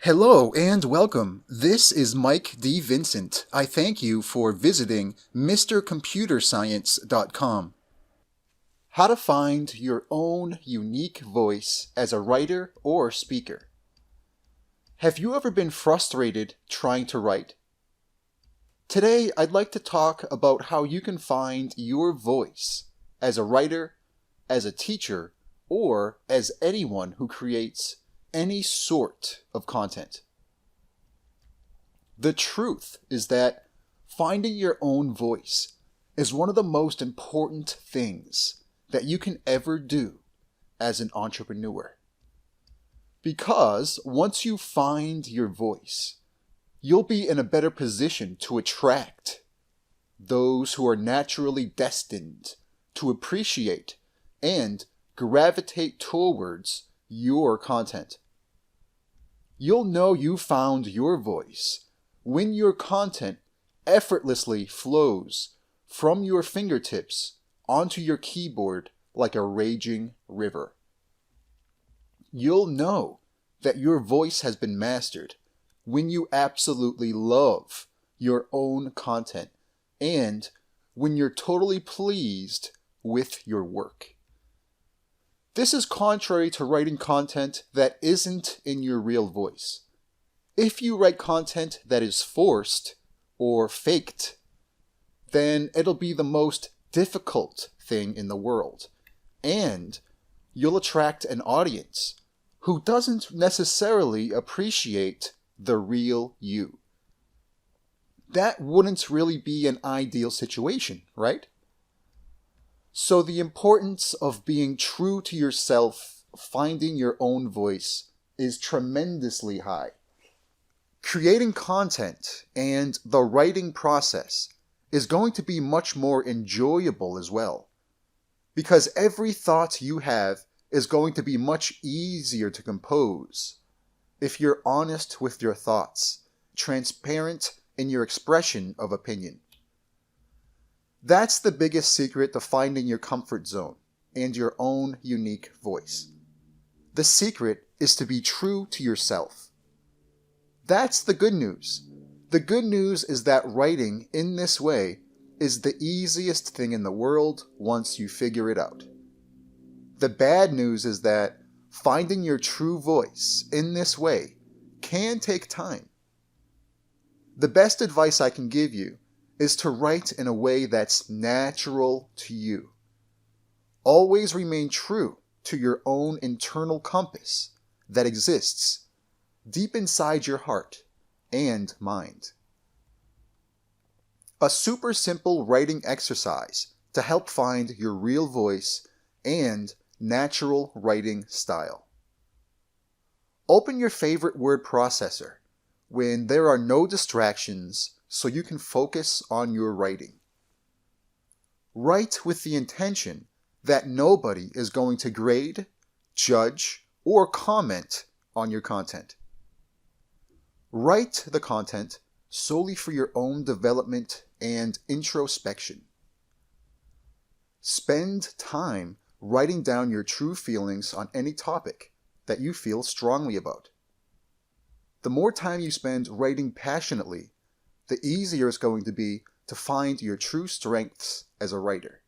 Hello and welcome. This is Mike D. Vincent. I thank you for visiting MrComputerScience.com. How to find your own unique voice as a writer or speaker. Have you ever been frustrated trying to write? Today, I'd like to talk about how you can find your voice as a writer, as a teacher, or as anyone who creates any sort of content. The truth is that finding your own voice is one of the most important things that you can ever do as an entrepreneur. Because once you find your voice, you'll be in a better position to attract those who are naturally destined to appreciate and gravitate towards your content. You'll know you found your voice when your content effortlessly flows from your fingertips onto your keyboard like a raging river. You'll know that your voice has been mastered when you absolutely love your own content and when you're totally pleased with your work. This is contrary to writing content that isn't in your real voice. If you write content that is forced or faked, then it'll be the most difficult thing in the world, and you'll attract an audience who doesn't necessarily appreciate the real you. That wouldn't really be an ideal situation, right? So the importance of being true to yourself, finding your own voice, is tremendously high. Creating content and the writing process is going to be much more enjoyable as well, because every thought you have is going to be much easier to compose if you're honest with your thoughts, transparent in your expression of opinion. That's the biggest secret to finding your comfort zone and your own unique voice. The secret is to be true to yourself. That's the good news. The good news is that writing in this way is the easiest thing in the world once you figure it out. The bad news is that finding your true voice in this way can take time. The best advice I can give you is to write in a way that's natural to you. Always remain true to your own internal compass that exists deep inside your heart and mind. A super simple writing exercise to help find your real voice and natural writing style. Open your favorite word processor when there are no distractions so you can focus on your writing. Write with the intention that nobody is going to grade, judge, or comment on your content. Write the content solely for your own development and introspection. Spend time writing down your true feelings on any topic that you feel strongly about. The more time you spend writing passionately, the easier it's going to be to find your true strengths as a writer.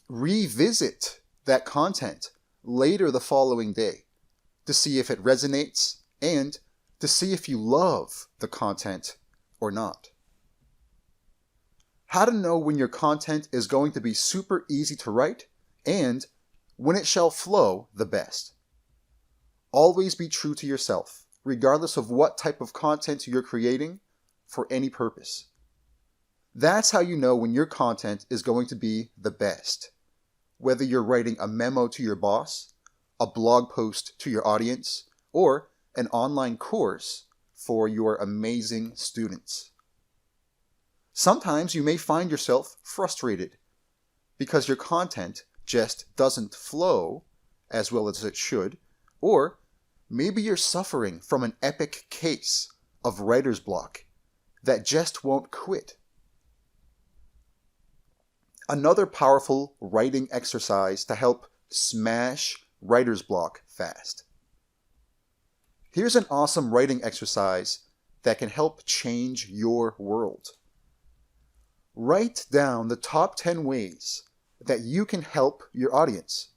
Revisit that content later the following day to see if it resonates and to see if you love the content or not. How to know when your content is going to be super easy to write and when it shall flow the best. Always be true to yourself, regardless of what type of content you're creating for any purpose. That's how you know when your content is going to be the best. Whether you're writing a memo to your boss, a blog post to your audience, or an online course for your amazing students. Sometimes you may find yourself frustrated because your content just doesn't flow as well as it should, or maybe you're suffering from an epic case of writer's block that just won't quit. Another powerful writing exercise to help smash writer's block fast. Here's an awesome writing exercise that can help change your world. Write down the top 10 ways that you can help your audience,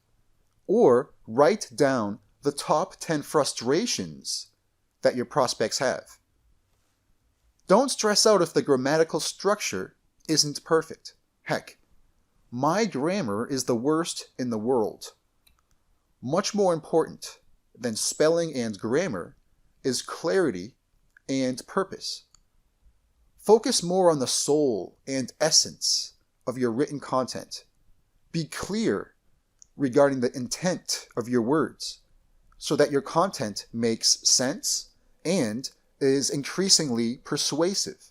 or write down the top 10 frustrations that your prospects have. Don't stress out if the grammatical structure isn't perfect. Heck, my grammar is the worst in the world. Much more important than spelling and grammar is clarity and purpose. Focus more on the soul and essence of your written content. Be clear regarding the intent of your words so that your content makes sense and is increasingly persuasive.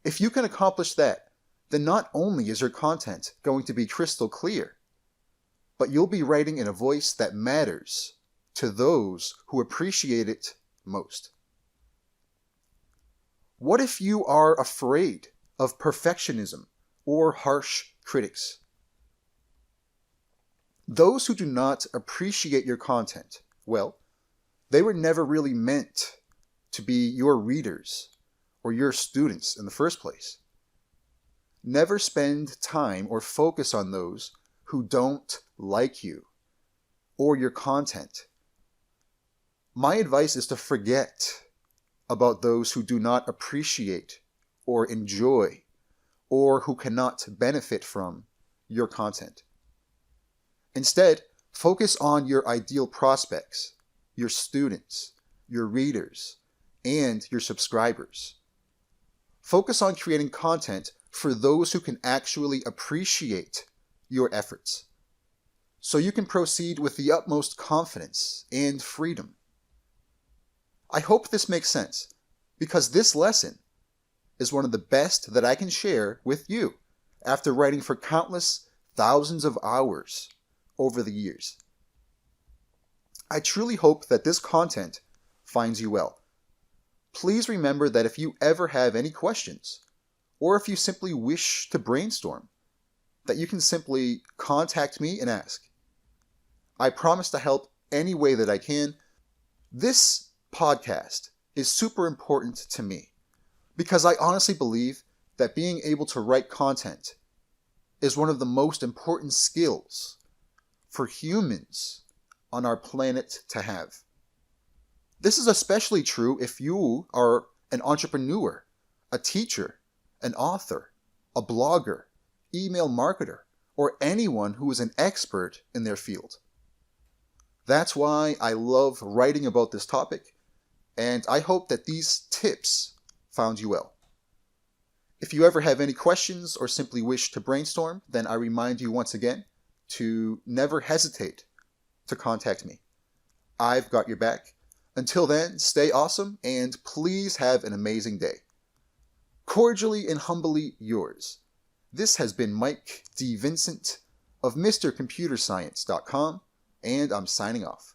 If you can accomplish that, then not only is your content going to be crystal clear, but you'll be writing in a voice that matters to those who appreciate it most. What if you are afraid of perfectionism or harsh critics? Those who do not appreciate your content, well, they were never really meant to be your readers or your students in the first place. Never spend time or focus on those who don't like you or your content. My advice is to forget about those who do not appreciate or enjoy or who cannot benefit from your content. Instead, focus on your ideal prospects, your students, your readers, and your subscribers. Focus on creating content for those who can actually appreciate your efforts, so you can proceed with the utmost confidence and freedom. I hope this makes sense, because this lesson is one of the best that I can share with you after writing for countless thousands of hours over the years. I truly hope that this content finds you well. Please remember that if you ever have any questions, or if you simply wish to brainstorm, that you can simply contact me and ask. I promise to help any way that I can. This podcast is super important to me because I honestly believe that being able to write content is one of the most important skills for humans on our planet to have. This is especially true if you are an entrepreneur, a teacher, an author, a blogger, email marketer, or anyone who is an expert in their field. That's why I love writing about this topic, and I hope that these tips found you well. If you ever have any questions or simply wish to brainstorm, then I remind you once again to never hesitate to contact me. I've got your back. Until then, stay awesome and please have an amazing day. Cordially and humbly yours. This has been Mike D. Vincent of MrComputerscience.com, and I'm signing off.